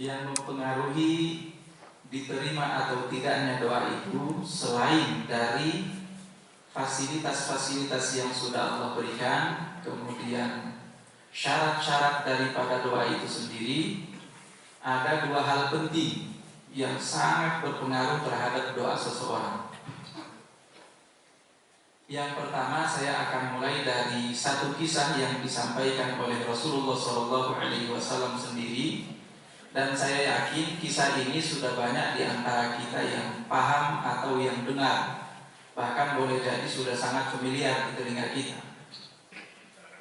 yang mempengaruhi diterima atau tidaknya doa itu selain dari fasilitas-fasilitas yang sudah Allah berikan, kemudian syarat-syarat daripada doa itu sendiri, ada dua hal penting yang sangat berpengaruh terhadap doa seseorang. Yang pertama, saya akan mulai dari satu kisah yang disampaikan oleh Rasulullah SAW sendiri, dan saya yakin kisah ini sudah banyak di antara kita yang paham atau yang dengar, bahkan boleh jadi sudah sangat familiar di telinga kita.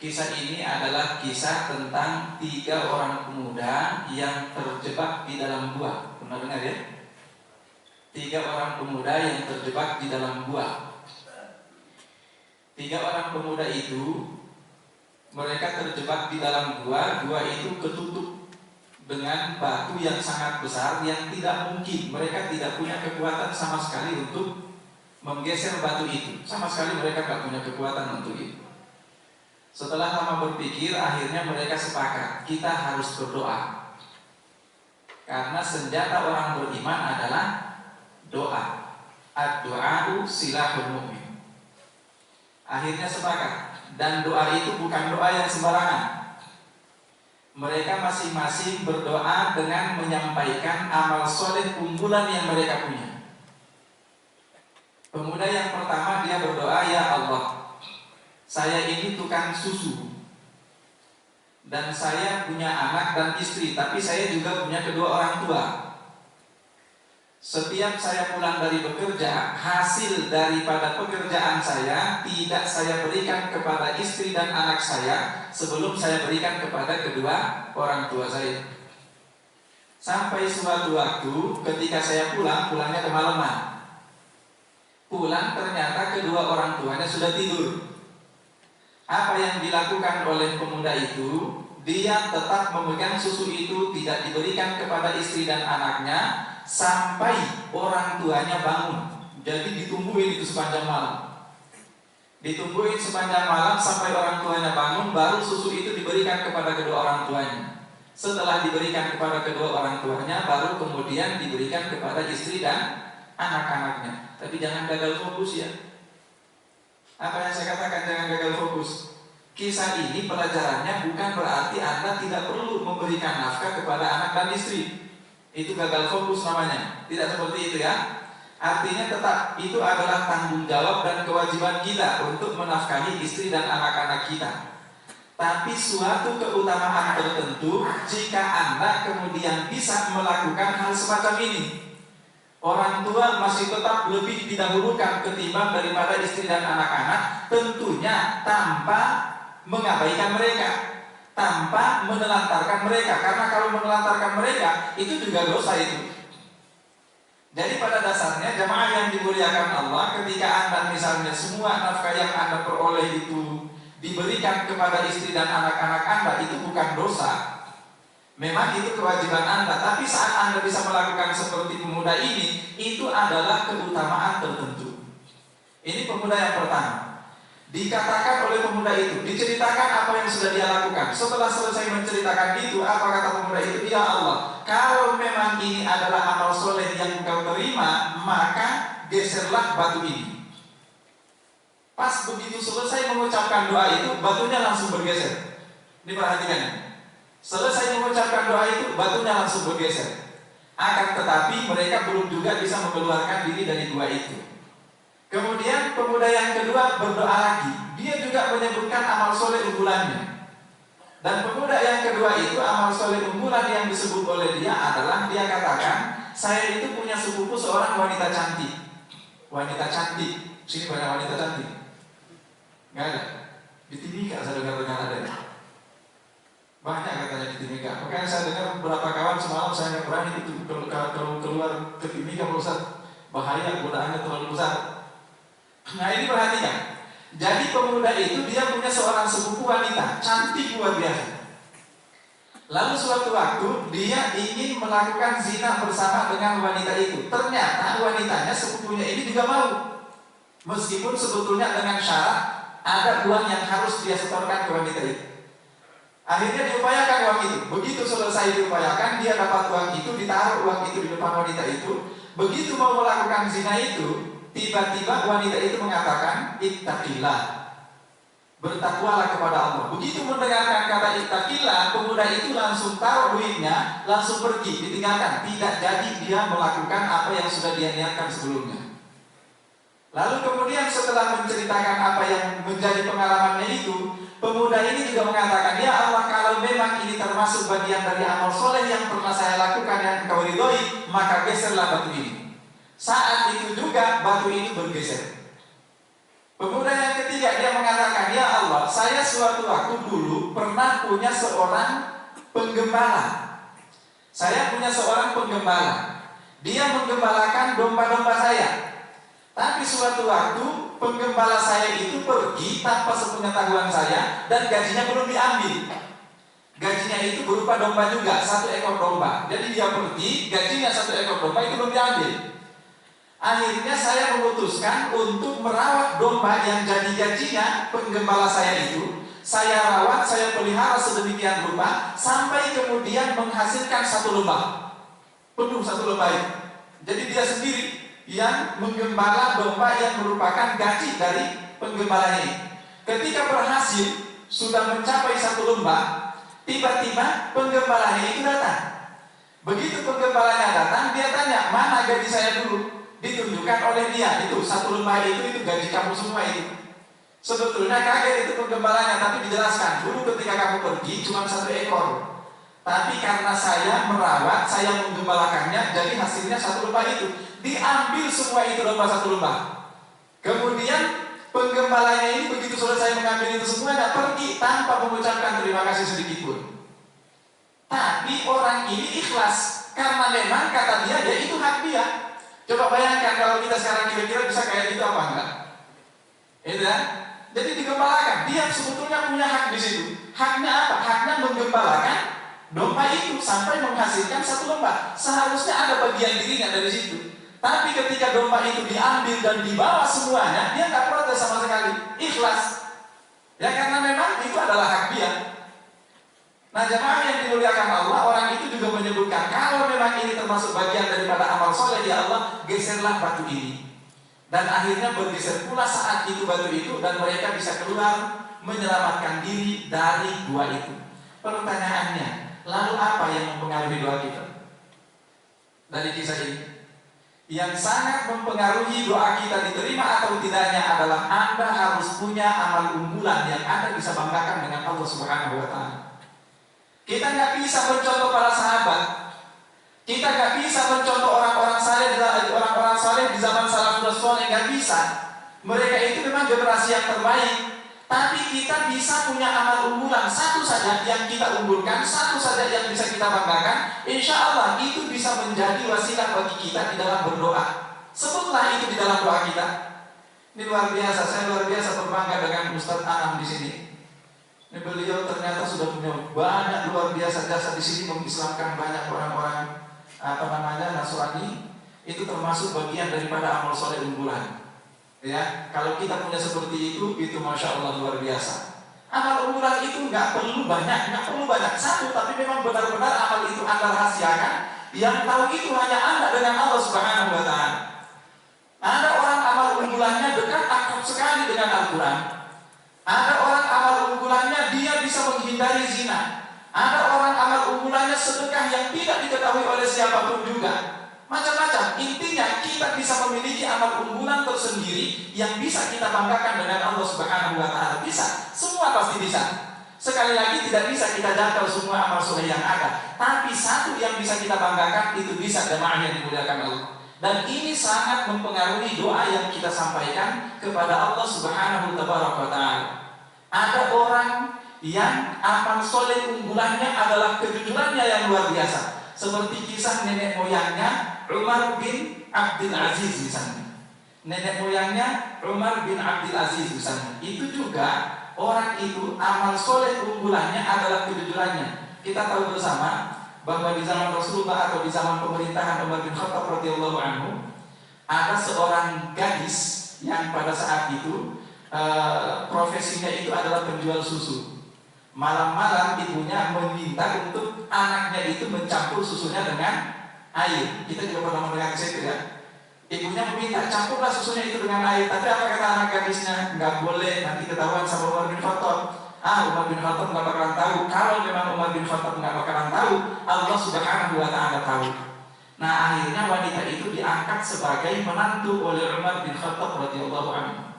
Kisah ini adalah kisah tentang 3 orang pemuda yang terjebak di dalam gua. Pernah dengar ya? 3 orang pemuda yang terjebak di dalam gua. 3 orang pemuda itu, mereka terjebak di dalam gua. Gua itu ketutup dengan batu yang sangat besar yang tidak mungkin, mereka tidak punya kekuatan sama sekali untuk menggeser batu itu. Sama sekali mereka tidak punya kekuatan untuk itu. Setelah lama berpikir, akhirnya mereka sepakat, kita harus berdoa. Karena senjata orang beriman adalah doa. Ad-du'a'u silahul mu'min. Akhirnya sepakat, dan doa itu bukan doa yang sembarangan. Mereka masing-masing berdoa dengan menyampaikan amal soleh unggulan yang mereka punya. Pemuda yang pertama, dia berdoa, ya Allah, saya ini tukang susu, dan saya punya anak dan istri, tapi saya juga punya kedua orang tua. Setiap saya pulang dari bekerja, hasil daripada pekerjaan saya tidak saya berikan kepada istri dan anak saya sebelum saya berikan kepada kedua orang tua saya. Sampai suatu waktu ketika saya pulangnya kemalaman. Pulang ternyata kedua orang tuanya sudah tidur. Apa yang dilakukan oleh pemuda itu, dia tetap memegang susu itu, tidak diberikan kepada istri dan anaknya sampai orang tuanya bangun. Jadi ditungguin itu sepanjang malam. Ditungguin sepanjang malam sampai orang tuanya bangun, baru susu itu diberikan kepada kedua orang tuanya. Setelah diberikan kepada kedua orang tuanya, baru kemudian diberikan kepada istri dan anak-anaknya. Tapi jangan gagal fokus ya. Apa yang saya katakan, jangan gagal fokus. Kisah ini pelajarannya bukan berarti Anda tidak perlu memberikan nafkah kepada anak dan istri. Itu gagal fokus namanya. Tidak seperti itu ya. Artinya tetap itu adalah tanggung jawab dan kewajiban kita untuk menafkahi istri dan anak-anak kita. Tapi suatu keutamaan tertentu jika Anda kemudian bisa melakukan hal semacam ini. Orang tua masih tetap lebih didahulukan ketimbang daripada istri dan anak-anak, tentunya tanpa mengabaikan mereka, tanpa menelantarkan mereka. Karena kalau menelantarkan mereka, itu juga dosa itu. Jadi pada dasarnya jamaah yang dimuliakan Allah, ketika Anda misalnya semua nafkah yang Anda peroleh itu diberikan kepada istri dan anak-anak Anda, itu bukan dosa. Memang itu kewajiban Anda, tapi saat Anda bisa melakukan seperti pemuda ini, itu adalah keutamaan tertentu. Ini pemuda yang pertama. Dikatakan oleh pemuda itu, diceritakan apa yang sudah dia lakukan. Setelah selesai menceritakan itu, apa kata pemuda itu? Ya Allah, kalau memang ini adalah amal soleh yang Engkau terima, maka geserlah batu ini. Pas begitu selesai mengucapkan doa itu, batunya langsung bergeser. Diperhatikan. Selesai mengucapkan doa itu, batunya langsung bergeser. Akan tetapi mereka belum juga bisa mengeluarkan diri dari gua itu. Kemudian pemuda yang kedua berdoa lagi. Dia juga menyebutkan amal soleh unggulannya. Dan pemuda yang kedua itu, amal soleh unggulan yang disebut oleh dia adalah, dia katakan, saya itu punya sepupu seorang wanita cantik. Wanita cantik. Sini banyak wanita cantik. Nggak ada. Di Timika saya dengar ada. Banyak katanya di Timika. Makanya saya dengar beberapa kawan semalam saya nggak berani itu kalau keluar ke Timika Ustaz, bahaya, godaannya terlalu besar. Nah ini perhatikan. Jadi pemuda itu dia punya seorang sepupu wanita cantik luar biasa. Lalu suatu waktu dia ingin melakukan zina bersama dengan wanita itu. Ternyata wanitanya, sepupunya ini juga mau. Meskipun sebetulnya dengan syarat ada uang yang harus dia setorkan ke wanita itu. Akhirnya diupayakan uang itu. Begitu selesai diupayakan, dia dapat uang itu, ditaruh uang itu di depan wanita itu. Begitu mau melakukan zina itu, tiba-tiba wanita itu mengatakan, ittaqillah, bertakwalah kepada Allah. Begitu mendengarkan kata ittaqillah, pemuda itu langsung taruh duitnya, langsung pergi, ditinggalkan. Tidak jadi dia melakukan apa yang sudah dia niatkan sebelumnya. Lalu kemudian setelah menceritakan apa yang menjadi pengalamannya itu, pemuda ini juga mengatakan, ya Allah, kalau memang ini termasuk bagian dari amal soleh yang pernah saya lakukan yang Engkau ridhoi, maka geserlah batu ini. Saat itu juga batu ini bergeser. Pemuda yang ketiga dia mengatakan, ya Allah, saya suatu waktu dulu pernah punya seorang penggembala. Saya punya seorang penggembala. Dia menggembalakan domba-domba saya. Tapi suatu waktu penggembala saya itu pergi tanpa sepengetahuan saya dan gajinya belum diambil. Gajinya itu berupa domba juga, 1 ekor domba. Jadi dia pergi, gajinya 1 ekor domba itu belum diambil. Akhirnya saya memutuskan untuk merawat domba yang jadi gajinya penggembala saya itu. Saya rawat, saya pelihara sedemikian rupa sampai kemudian menghasilkan 1 lembah. Penuh 1 lembah itu. Jadi dia sendiri yang menggembala domba yang merupakan gaji dari penggembala ini. Ketika berhasil sudah mencapai 1 lembah, tiba-tiba penggembalanya itu datang. Begitu penggembalanya datang, dia tanya, mana gaji saya dulu? Ditunjukkan oleh dia, itu 1 lembah itu gaji kamu semua itu. Sebetulnya kaget itu penggembalanya, tapi dijelaskan, dulu ketika kamu pergi cuma 1 ekor. Tapi karena saya merawat, saya menggembalakannya, jadi hasilnya 1 lembah itu. Diambil semua itu domba 1 lembah. Kemudian penggembalanya ini begitu selesai mengambil itu semuanya, pergi tanpa mengucapkan terima kasih sedikit pun. Tapi orang ini ikhlas, karena memang kata dia, ya itu hak dia. Coba bayangkan kalau kita sekarang kira-kira bisa kayak gitu apa enggak? Itu ya. Jadi digembalakan, dia sebetulnya punya hak di situ. Haknya apa? Haknya menggembalakan domba itu sampai menghasilkan 1 lembah. Seharusnya ada bagian dirinya dari situ. Tapi ketika domba itu diambil dan dibawa semuanya, dia nggak protes sama sekali, ikhlas. Ya karena memang itu adalah hak dia. Nah jemaah yang dimuliakan Allah, orang itu juga menyebutkan, kalau memang ini termasuk bagian daripada amal soleh, ya Allah, geserlah batu ini. Dan akhirnya bergeser pula saat itu batu itu, dan mereka bisa keluar menyelamatkan diri dari gua itu. Pertanyaannya, lalu apa yang mempengaruhi doa kita? Dari kisah ini, yang sangat mempengaruhi doa kita diterima atau tidaknya adalah Anda harus punya amal unggulan yang Anda bisa banggakan dengan Allah Subhanahu wa Ta'ala. Kita nggak bisa mencontoh para sahabat, kita nggak bisa mencontoh orang-orang saleh di zaman salafus saleh, nggak bisa. Mereka itu memang generasi yang terbaik, tapi kita bisa punya amal unggulan satu saja yang kita unggulkan, satu saja yang bisa kita banggakan. Insya Allah itu bisa menjadi wasilah bagi kita di dalam berdoa. Sebutlah itu di dalam doa kita. Ini luar biasa, saya luar biasa berbangga dengan Ustadz Anam di sini. Ini beliau ternyata sudah punya banyak luar biasa jasa di sini, mengislamkan banyak orang-orang Nasrani. Itu termasuk bagian daripada amal soleh unggulan. Ya, kalau kita punya seperti itu masya Allah luar biasa. Amal unggulan itu nggak perlu banyak, satu, tapi memang benar-benar amal itu Anda rahasiakan. Yang tahu itu hanya Anda dengan Allah Subhanahu wa Ta'ala. Ada orang amal unggulannya dekat akrab sekali dengan Al-Quran. Ada orang amal unggulannya dia bisa menghindari zina. Ada orang amal unggulannya sedekah yang tidak diketahui oleh siapapun juga. Macam-macam. Intinya kita bisa memiliki amal unggulan tersendiri yang bisa kita banggakan dengan Allah Subhanahu wa Ta'ala. Bisa, semua pasti bisa. Sekali lagi tidak bisa kita jangkau semua amal soleh yang ada, tapi satu yang bisa kita banggakan itu bisa, jemaah yang dimuliakan Allah. Dan ini sangat mempengaruhi doa yang kita sampaikan kepada Allah Subhanahu wa Ta'ala. Ada orang yang amal soleh unggulannya adalah kejujurannya yang luar biasa. Seperti kisah nenek moyangnya Umar bin Abdul Aziz misalnya. Nenek moyangnya Umar bin Abdul Aziz misalnya. Itu juga orang itu amal soleh unggulannya adalah kejujurannya. Kita tahu bersama bahwa di zaman Rasulullah atau di zaman pemerintahan Umar bin Khattab radhiyallahu anhu, ada seorang gadis yang pada saat itu profesinya itu adalah penjual susu. Malam-malam ibunya meminta untuk anaknya itu mencampur susunya dengan air. Kita juga pernah mendengar itu ya. Ibunya meminta campurlah susunya itu dengan air. Tapi apa kata anak gadisnya? Nggak boleh, nanti ketahuan sama Umar bin Khattab. Umar bin Khattab nggak bakalan tahu. Kalau memang Umar bin Khattab nggak bakalan tahu, Allah Subhanahu wa Ta'ala tahu. Nah, akhirnya wanita itu diangkat sebagai menantu oleh Umar bin Khattab radhiyallahu anhu.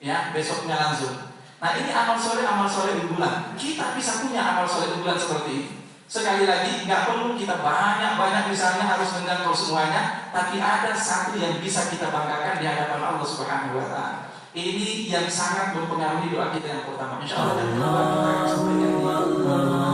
Ya, besoknya langsung. Nah, ini amal soleh unggulan. Kita bisa punya amal soleh unggulan seperti ini. Sekali lagi, nggak perlu kita banyak misalnya harus menjangkau semuanya, tapi ada satu yang bisa kita banggakan di hadapan Allah Subhanahu wa Ta'ala. Ini yang sangat mempengaruhi doa kita yang pertama. Insya Allah, kita akan sampaikan.